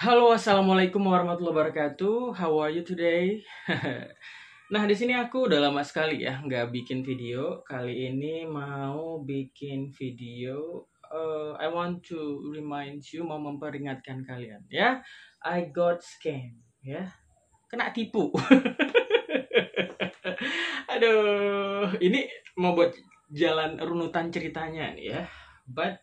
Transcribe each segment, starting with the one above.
Halo, assalamualaikum warahmatullahi wabarakatuh. How are you today? Nah, di sini aku udah lama sekali ya nggak bikin video. Kali ini mau bikin video. I want to remind you, mau memperingatkan kalian ya. I got scam ya, kena tipu. Aduh, ini mau buat jalan runutan ceritanya nih ya. But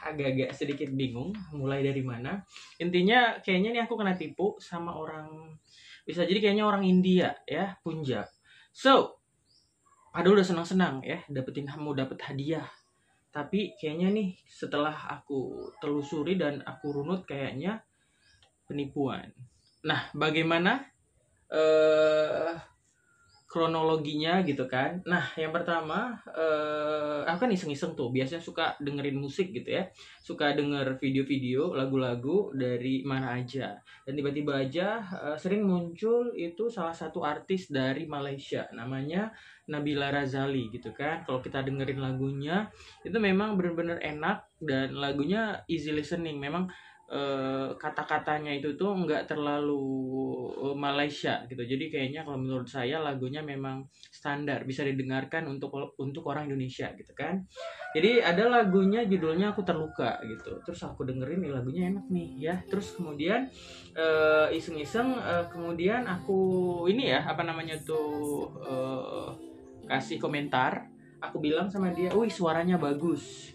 agak-agak sedikit bingung mulai dari mana. Intinya kayaknya nih aku kena tipu sama orang, bisa jadi kayaknya orang India ya, Punjab. So, padahal udah senang-senang ya mau dapet hadiah. Tapi kayaknya nih setelah aku telusuri dan aku runut kayaknya penipuan. Nah, bagaimana kronologinya gitu kan. Nah, yang pertama, aku kan iseng-iseng tuh, biasanya suka dengerin musik gitu ya. Suka denger video-video, lagu-lagu dari mana aja. Dan tiba-tiba aja sering muncul itu salah satu artis dari Malaysia, namanya Nabila Razali gitu kan. Kalau kita dengerin lagunya, itu memang bener-bener enak dan lagunya easy listening. Memang kata-katanya itu tuh nggak terlalu Malaysia gitu. Jadi kayaknya kalau menurut saya lagunya memang standar, bisa didengarkan untuk orang Indonesia gitu kan. Jadi ada lagunya judulnya Aku Terluka gitu. Terus aku dengerin nih lagunya enak nih ya. Terus kemudian iseng-iseng kemudian aku ini ya apa namanya tuh kasih komentar. Aku bilang sama dia, "Wih, suaranya bagus.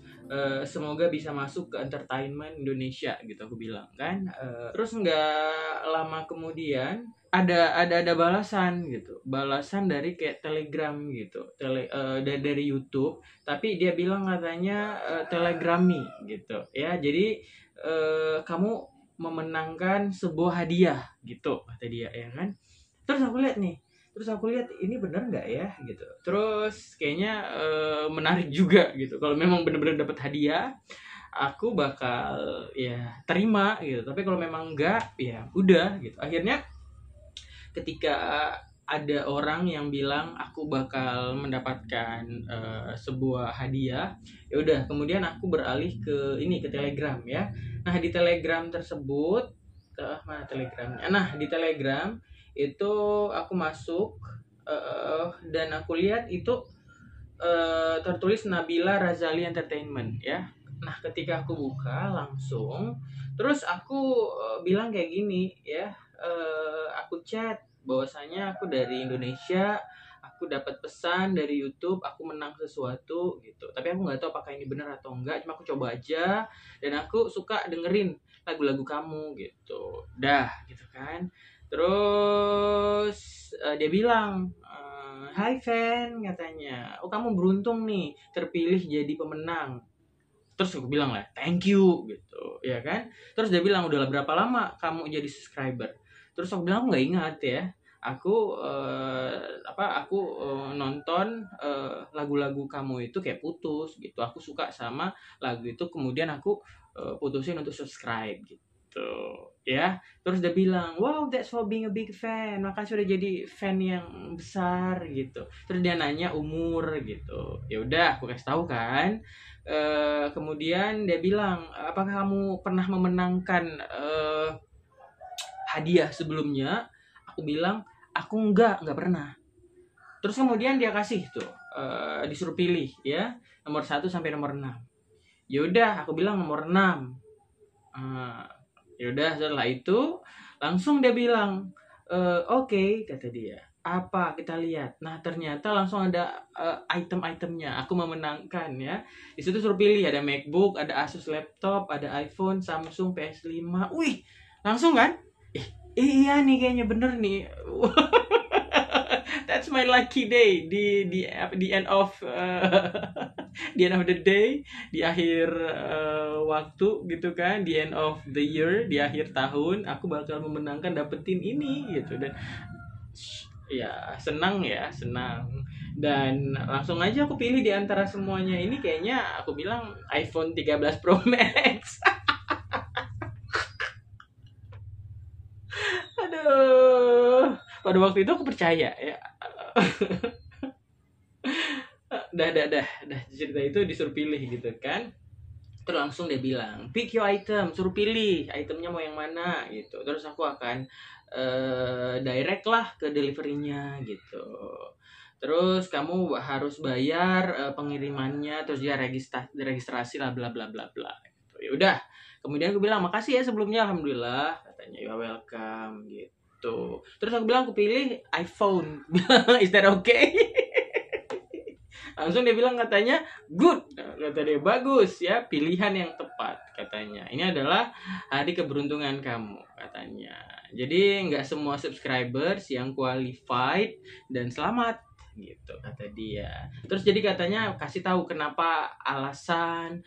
Semoga bisa masuk ke entertainment Indonesia," gitu aku bilang kan. Terus nggak lama kemudian ada balasan gitu, balasan dari kayak Telegram gitu, dari YouTube, tapi dia bilang katanya Telegrami gitu ya. Jadi kamu memenangkan sebuah hadiah gitu kata dia ya kan. Terus aku lihat ini bener nggak ya gitu. Terus kayaknya menarik juga gitu. Kalau memang bener-bener dapat hadiah, aku bakal ya terima gitu. Tapi kalau memang enggak, ya udah gitu. Akhirnya ketika ada orang yang bilang aku bakal mendapatkan sebuah hadiah, ya udah. Kemudian aku beralih ke Telegram ya. Nah di Telegram tersebut, mana Telegramnya? Nah di Telegram itu aku masuk dan aku lihat itu tertulis Nabila Razali Entertainment ya. Nah ketika aku buka langsung, terus aku bilang kayak gini ya, aku chat bahwasanya aku dari Indonesia, aku dapat pesan dari YouTube, aku menang sesuatu gitu. Tapi aku nggak tahu apakah ini benar atau enggak, cuma aku coba aja dan aku suka dengerin lagu-lagu kamu gitu. Dah gitu kan. Terus dia bilang, "Hai Fan," katanya. "Oh, kamu beruntung nih terpilih jadi pemenang." Terus aku bilang lah, "Thank you," gitu, ya kan. Terus dia bilang, "Udah berapa lama kamu jadi subscriber?" Terus aku bilang, "Aku nggak ingat ya. Aku nonton lagu-lagu kamu itu kayak putus gitu. Aku suka sama lagu itu, kemudian aku putusin untuk subscribe gitu." Ya, terus dia bilang, "Wow, that's for being a big fan. Makanya sudah jadi fan yang besar gitu." Terus dia nanya umur gitu. Ya udah, aku kasih tahu kan. Kemudian dia bilang, "Apakah kamu pernah memenangkan hadiah sebelumnya?" Aku bilang, "Aku nggak pernah." Terus kemudian dia kasih tuh, disuruh pilih ya, nomor 1 sampai nomor 6. Ya udah, aku bilang nomor 6. Ya udah, setelah itu langsung dia bilang, "Oke," kata dia. "Apa? Kita lihat." Nah, ternyata langsung ada item-itemnya. Aku memenangkan ya. Di situ suruh pilih, ada MacBook, ada Asus laptop, ada iPhone, Samsung, PS5. Wih, langsung kan? Iya nih kayaknya bener nih. That's my lucky day di end of di end of the day, di akhir waktu gitu kan, di end of the year, di akhir tahun aku bakal memenangkan dapetin ini gitu. Dan ya senang ya, senang. Dan langsung aja aku pilih di antara semuanya ini, kayaknya aku bilang iPhone 13 Pro Max. Aduh, pada waktu itu aku percaya ya. Dah cerita itu disuruh pilih gitu kan. Terus langsung dia bilang, pick your item, suruh pilih itemnya mau yang mana gitu. Terus aku akan direct lah ke deliverynya gitu. Terus kamu harus bayar pengirimannya, terus dia registrasi lah bla bla bla bla. Gitu. Ya udah. Kemudian aku bilang makasih ya sebelumnya, alhamdulillah, katanya you are welcome gitu. Terus aku bilang aku pilih iPhone. Is that okay? Langsung dia bilang katanya good, kata dia bagus ya, pilihan yang tepat katanya. Ini adalah hari keberuntungan kamu katanya. Jadi nggak semua subscribers yang qualified dan selamat gitu kata dia. Terus jadi katanya kasih tahu kenapa alasan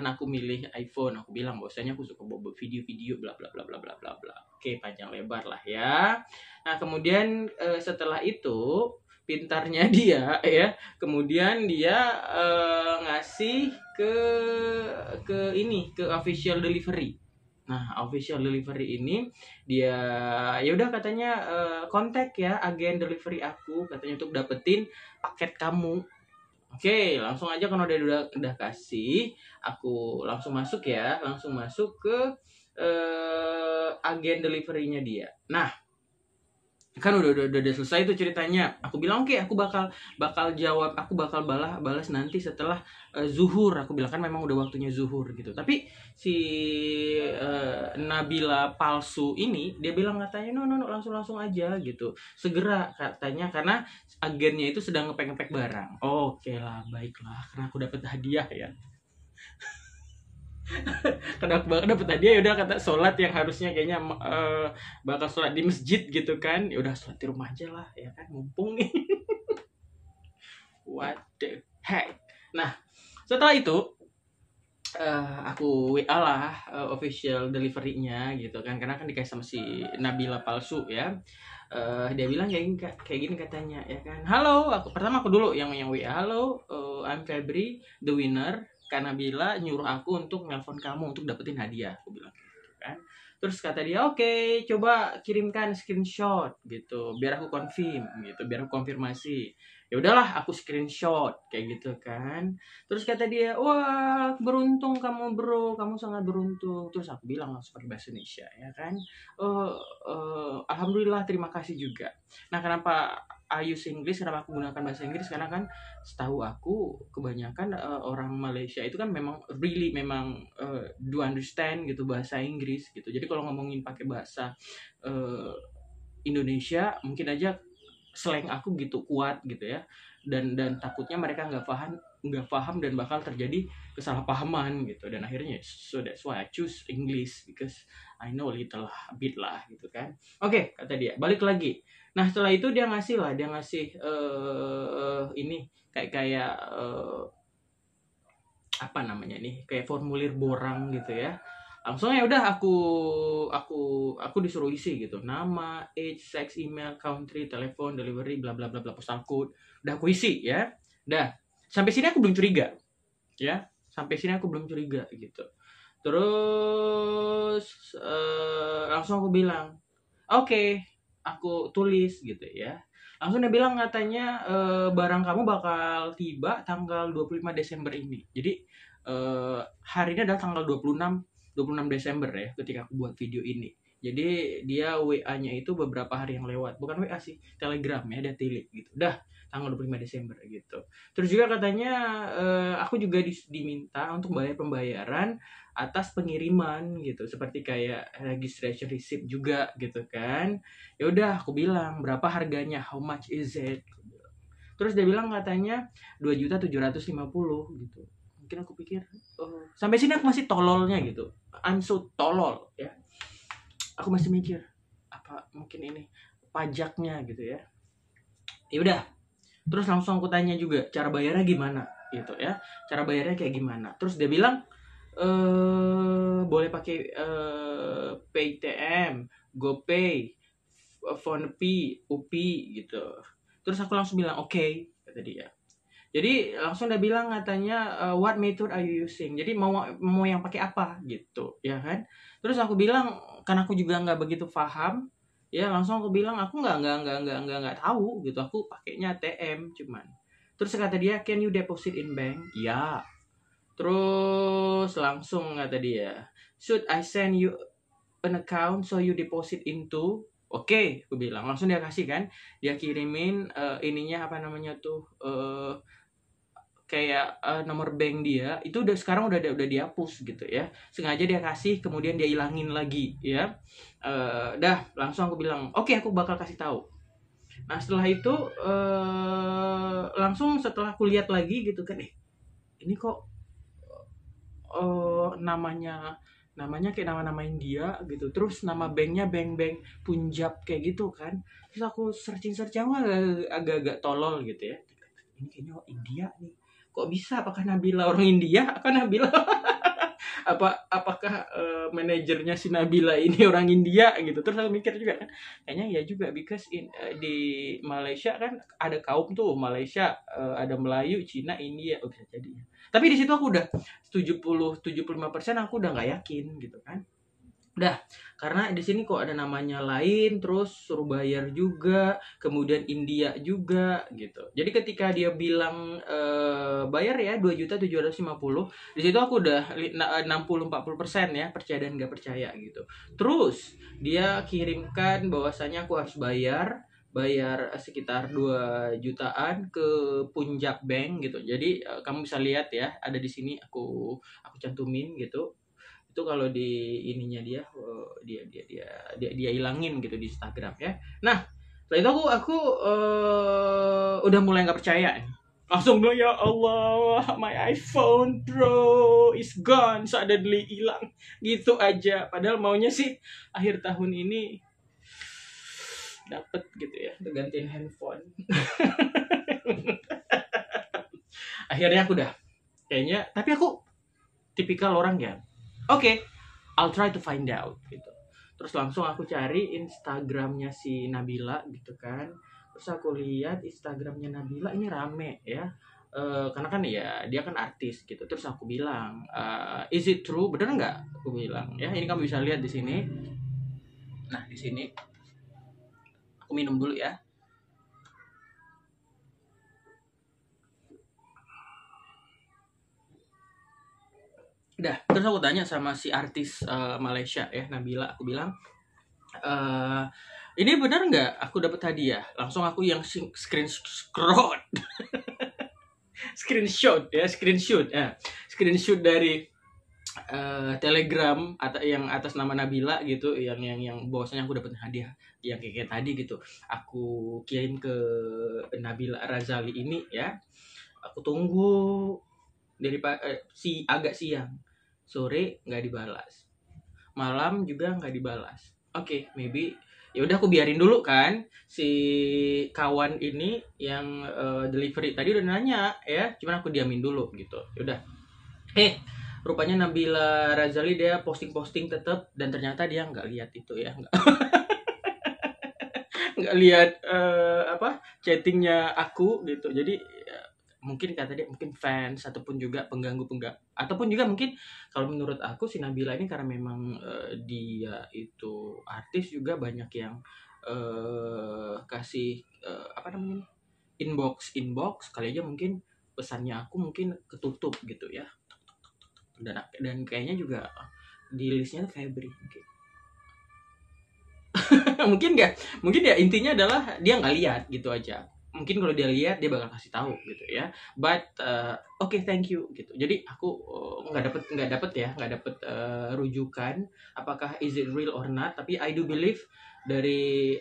aku milih iPhone. Aku bilang bahwasanya aku suka bawa video-video bla bla bla bla bla bla bla. Oke, panjang lebar lah ya. Nah, kemudian setelah itu pintarnya dia ya, kemudian dia ngasih ke official delivery. Nah, official delivery ini dia ya udah katanya kontak ya agen delivery aku katanya untuk dapetin paket kamu. Oke, langsung aja kalau dia udah kasih, aku langsung masuk ya, langsung masuk ke agen deliverynya dia. Nah, kan udah selesai tuh ceritanya. Aku bilang oke, aku bakal jawab, aku bakal balas nanti setelah zuhur. Aku bilang kan memang udah waktunya zuhur gitu. Tapi si Nabila palsu ini dia bilang katanya no langsung aja gitu. Segera katanya karena agennya itu sedang ngepek barang. Oke lah, baiklah karena aku dapat hadiah ya. Karena aku bakal dapet hadiah, ya udah kata sholat yang harusnya kayaknya bakal sholat di masjid gitu kan, ya udah sholat di rumah aja lah ya kan, mumpung nih. What the heck. Nah setelah itu aku WA lah official delivery-nya gitu kan, karena kan dikasih sama si Nabila palsu ya. Dia bilang kayak gini katanya ya kan, halo, pertama aku dulu yang WA, halo, I'm Febri the winner, karena Nabila nyuruh aku untuk nelpon kamu untuk dapetin hadiah, aku bilang gitu kan. Terus kata dia oke, coba kirimkan screenshot gitu biar aku biar aku konfirmasi. Ya udahlah, aku screenshot kayak gitu kan. Terus kata dia, wah beruntung kamu bro, kamu sangat beruntung. Terus aku bilang langsung pakai bahasa Indonesia ya kan, alhamdulillah, terima kasih juga. Nah kenapa I use English, kenapa aku gunakan bahasa Inggris, karena kan setahu aku kebanyakan orang Malaysia itu kan memang do understand gitu bahasa Inggris gitu. Jadi kalau ngomongin pakai bahasa Indonesia mungkin aja slang aku gitu kuat gitu ya, dan takutnya mereka nggak paham dan bakal terjadi kesalahpahaman gitu, dan akhirnya so that's why I choose English because I know little lah, a bit lah gitu kan. Oke, kata dia balik lagi. Nah setelah itu dia ngasih ini kayak apa namanya nih, kayak formulir borang gitu ya. Langsung ya udah aku disuruh isi gitu, nama, age, sex, email, country, telepon, delivery, bla bla bla bla, postal code. Udah aku isi ya. Dah sampai sini aku belum curiga ya, sampai sini aku belum curiga gitu. Terus langsung aku bilang oke, aku tulis gitu ya. Langsung dia bilang katanya barang kamu bakal tiba tanggal 25 Desember ini. Jadi hari ini adalah tanggal 26 Desember ya ketika aku buat video ini. Jadi dia WA-nya itu beberapa hari yang lewat. Bukan WA sih, Telegram ya, dia tilik gitu. Udah tanggal 25 Desember gitu. Terus juga katanya aku juga diminta untuk bayar pembayaran atas pengiriman gitu. Seperti kayak registration receipt juga gitu kan. Ya udah aku bilang, berapa harganya? How much is it? Terus dia bilang katanya 2.750.000 gitu. Mungkin aku pikir sampai sini aku masih tololnya gitu, I'm so tolol ya, aku masih mikir apa mungkin ini pajaknya gitu ya. Ya udah, terus langsung aku tanya juga cara bayarnya gimana gitu ya, cara bayarnya kayak gimana. Terus dia bilang boleh pakai PayTM, GoPay, PhonePe, UPI gitu. Terus aku langsung bilang oke, kata dia. Jadi langsung dia bilang katanya what method are you using? Jadi mau yang pakai apa gitu, ya kan? Terus aku bilang karena aku juga nggak begitu paham, ya langsung aku bilang aku nggak tahu gitu. Aku pakainya ATM cuman. Terus kata dia can you deposit in bank? Ya. Terus langsung kata dia, should I send you an account so you deposit into. Oke, aku bilang langsung dia kasih kan, dia kirimin ininya apa namanya tuh kayak nomor bank dia itu udah sekarang udah dihapus gitu ya, sengaja dia kasih kemudian dia ilangin lagi ya. Dah langsung aku bilang oke, aku bakal kasih tahu. Nah setelah itu langsung setelah aku lihat lagi gitu kan, ini kok namanya kayak nama-nama India gitu, terus nama banknya bank Punjab kayak gitu kan. Terus aku searching aku agak-agak tolol gitu ya, ini kayaknya India nih, kok bisa, apakah Nabila orang India, apakah Nabila apakah manajernya si Nabila ini orang India gitu. Terus aku mikir juga kan, kayaknya ya juga, because di Malaysia kan ada kaum tuh, Malaysia ada Melayu, Cina, India, bisa jadi. Tapi di situ aku udah 75% aku udah nggak yakin gitu kan. Udah, karena di sini kok ada namanya lain, terus suruh bayar juga, kemudian India juga gitu. Jadi ketika dia bilang bayar ya 2.750.000, di situ aku udah 60-40% ya percaya dan nggak percaya gitu. Terus dia kirimkan bahwasanya aku harus bayar sekitar 2 jutaan ke Punjab Bank gitu. Jadi kamu bisa lihat ya, ada di sini aku cantumin gitu. Itu kalau di ininya dia hilangin gitu di Instagram ya. Nah setelah itu aku udah mulai nggak percaya, langsung bilang ya Allah, my iPhone Pro is gone, suddenly hilang gitu aja. Padahal maunya sih akhir tahun ini dapet gitu ya, gantiin handphone. Akhirnya aku udah kayaknya, tapi aku tipikal orang ya, oke, I'll try to find out gitu. Terus langsung aku cari Instagramnya si Nabila gitu kan. Terus aku lihat Instagramnya Nabila ini rame ya. Karena kan ya dia kan artis gitu. Terus aku bilang, is it true? Bener nggak? Aku bilang ya. Ini kamu bisa lihat di sini. Nah di sini aku minum dulu ya. Udah, terus aku tanya sama si artis Malaysia ya, Nabila, aku bilang, ini benar nggak aku dapat hadiah? Langsung aku yang screenshot screenshot dari Telegram atau yang atas nama Nabila gitu, yang bahwasanya aku dapat hadiah yang kayak tadi gitu. Aku kirim ke Nabila Razali ini ya. Aku tunggu dari agak siang, sore nggak dibalas, malam juga nggak dibalas. Oke, maybe ya udah aku biarin dulu kan. Si kawan ini yang delivery tadi udah nanya ya, cuman aku diamin dulu gitu. Ya udah. Rupanya Nabila Razali dia posting tetap, dan ternyata dia nggak lihat itu ya, nggak lihat chattingnya aku gitu. Jadi mungkin kata dia mungkin fans ataupun juga pengganggu ataupun juga mungkin kalau menurut aku si Nabila ini karena memang dia itu artis juga banyak yang kasih inbox kali aja, mungkin pesannya aku mungkin ketutup gitu ya, dan kayaknya juga di listnya Febri mungkin. mungkin ya intinya adalah dia nggak lihat gitu aja. Mungkin kalau dia lihat dia bakal kasih tahu gitu ya. But okay, thank you gitu. Jadi aku nggak dapet rujukan apakah is it real or not. Tapi I do believe dari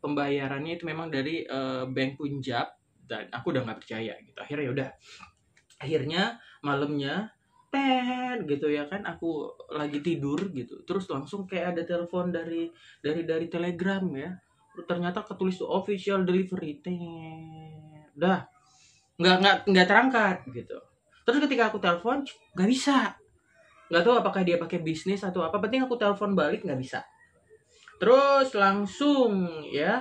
pembayarannya itu memang dari Bank Punjab, dan aku udah nggak percaya gitu. Akhirnya malamnya gitu ya kan, aku lagi tidur gitu, terus langsung kayak ada telepon dari Telegram ya. Ternyata ketulis tuh official delivery. Udah nggak terangkat gitu. Terus ketika aku telepon nggak bisa, nggak tahu apakah dia pakai bisnis atau apa, penting aku telepon balik nggak bisa. Terus langsung ya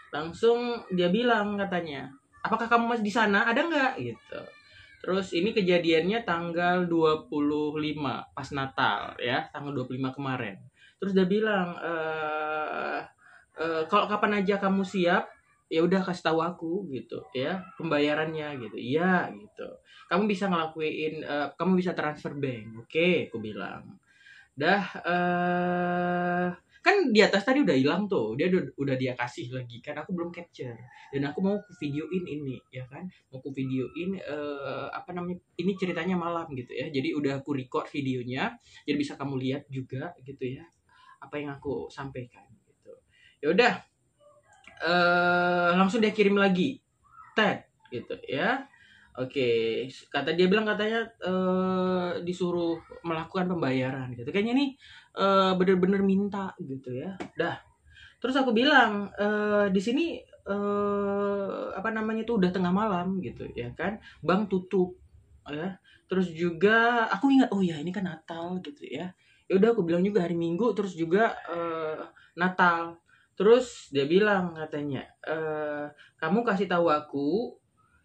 langsung dia bilang katanya, apakah kamu masih di sana, ada nggak gitu. Terus ini kejadiannya tanggal 25 pas Natal ya, tanggal 25 kemarin. Terus dia bilang kalau kapan aja kamu siap ya udah kasih tahu aku gitu ya pembayarannya gitu. Iya gitu. Kamu bisa ngelakuin kamu bisa transfer bank. Oke, aku bilang. Dah kan di atas tadi udah hilang tuh. Dia udah dia kasih lagi kan aku belum capture. Dan aku mau ku videoin ini ya kan. Mau ku videoin apa namanya? Ini ceritanya malam gitu ya. Jadi udah aku record videonya. Jadi bisa kamu lihat juga gitu ya. Apa yang aku sampaikan gitu. Ya udah langsung dia kirim lagi tag gitu ya. Oke, kata dia bilang katanya disuruh melakukan pembayaran gitu. Kayaknya nih bener-bener minta gitu ya. Dah. Terus aku bilang di sini apa namanya tuh udah tengah malam gitu ya kan. Bank tutup ya. Terus juga aku ingat oh ya ini kan Natal gitu ya. Ya udah aku bilang juga hari Minggu terus juga Natal. Terus dia bilang katanya kamu kasih tahu aku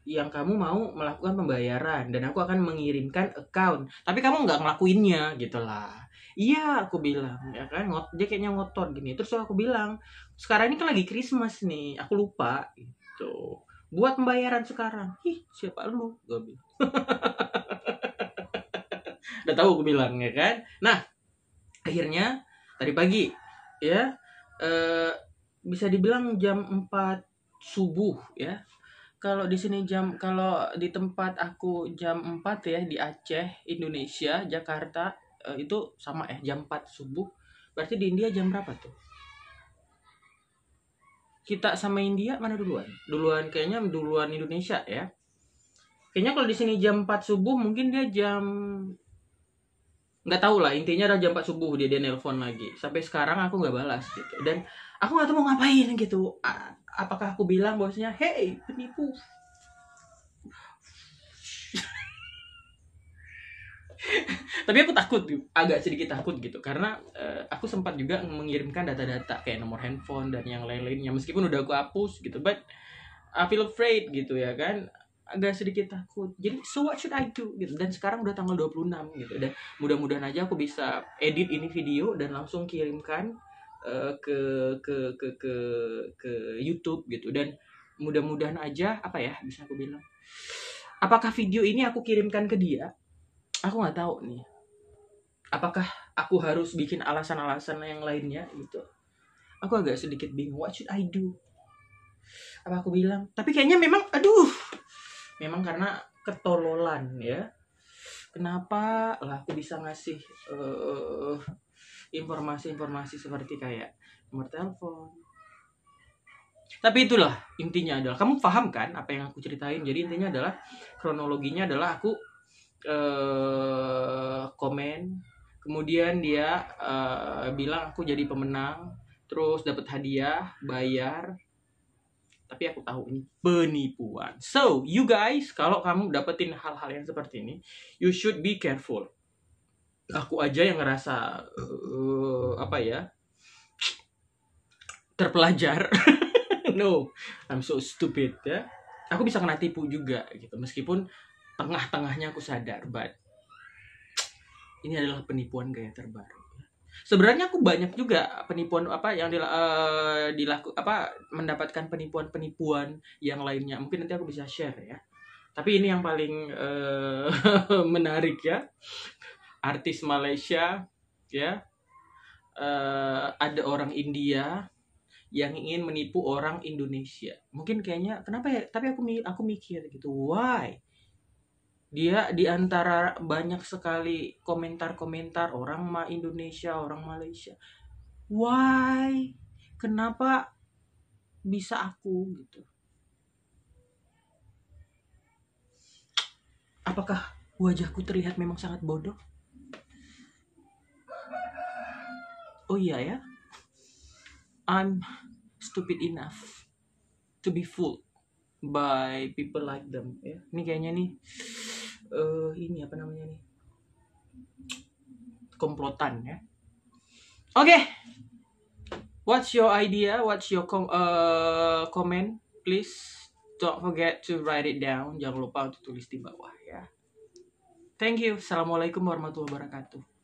yang kamu mau melakukan pembayaran dan aku akan mengirimkan account tapi kamu nggak ngelakuinnya gitu lah. Iya aku bilang ya kan dia kayaknya ngotot gini. Terus aku bilang sekarang ini kan lagi Christmas nih aku lupa gitu buat pembayaran sekarang. Ih siapa lu gue bilang. Udah tahu aku bilang ya kan. Nah akhirnya tadi pagi ya bisa dibilang jam 4 subuh ya. Kalau di sini kalau di tempat aku jam 4 ya di Aceh, Indonesia, Jakarta itu sama ya jam 4 subuh. Berarti di India jam berapa tuh? Kita sama India mana duluan? Kayaknya duluan Indonesia ya. Kayaknya kalau di sini jam 4 subuh mungkin dia jam nggak tahu lah intinya ada jam 4 subuh dia nelpon lagi. Sampai sekarang aku nggak balas gitu. Dan aku nggak tahu mau ngapain gitu. Apakah aku bilang bosnya, hey penipu. Tapi aku takut agak sedikit takut gitu karena aku sempat juga mengirimkan data-data kayak nomor handphone dan yang lain-lainnya meskipun udah aku hapus gitu but I feel afraid gitu ya kan agak sedikit takut jadi so what should I do gitu dan sekarang udah tanggal 26 gitu dan mudah-mudahan aja aku bisa edit ini video dan langsung kirimkan ke ke YouTube gitu dan mudah-mudahan aja apa ya bisa aku bilang apakah video ini aku kirimkan ke dia aku nggak tahu nih apakah aku harus bikin alasan-alasan yang lainnya gitu aku agak sedikit bingung what should I do apa aku bilang tapi kayaknya memang aduh memang karena ketololan ya kenapa lah aku bisa ngasih informasi-informasi seperti kayak nomor telepon tapi itulah intinya adalah kamu paham kan apa yang aku ceritain jadi intinya adalah kronologinya adalah aku komen kemudian dia bilang aku jadi pemenang terus dapat hadiah bayar tapi aku tahu ini penipuan so you guys kalau kamu dapetin hal-hal yang seperti ini you should be careful aku aja yang ngerasa apa ya terpelajar no I'm so stupid ya aku bisa kena tipu juga gitu meskipun tengah-tengahnya aku sadar but ini adalah penipuan gaya terbaru. Sebenarnya aku banyak juga penipuan apa yang mendapatkan penipuan-penipuan yang lainnya. Mungkin nanti aku bisa share ya. Tapi ini yang paling menarik ya. Artis Malaysia ya. Ada orang India yang ingin menipu orang Indonesia. Mungkin kayaknya kenapa ya? Tapi aku mikir gitu. Why? Dia di antara banyak sekali komentar-komentar orang Indonesia, orang Malaysia. Why? Kenapa bisa aku gitu? Apakah wajahku terlihat memang sangat bodoh? Oh iya ya. I'm stupid enough to be fooled by people like them ya. Ini kayaknya nih ini apa namanya nih komplotan ya oke. What's your idea, what's your comment please don't forget to write it down jangan lupa untuk tulis di bawah ya. Thank you. Assalamualaikum warahmatullahi wabarakatuh.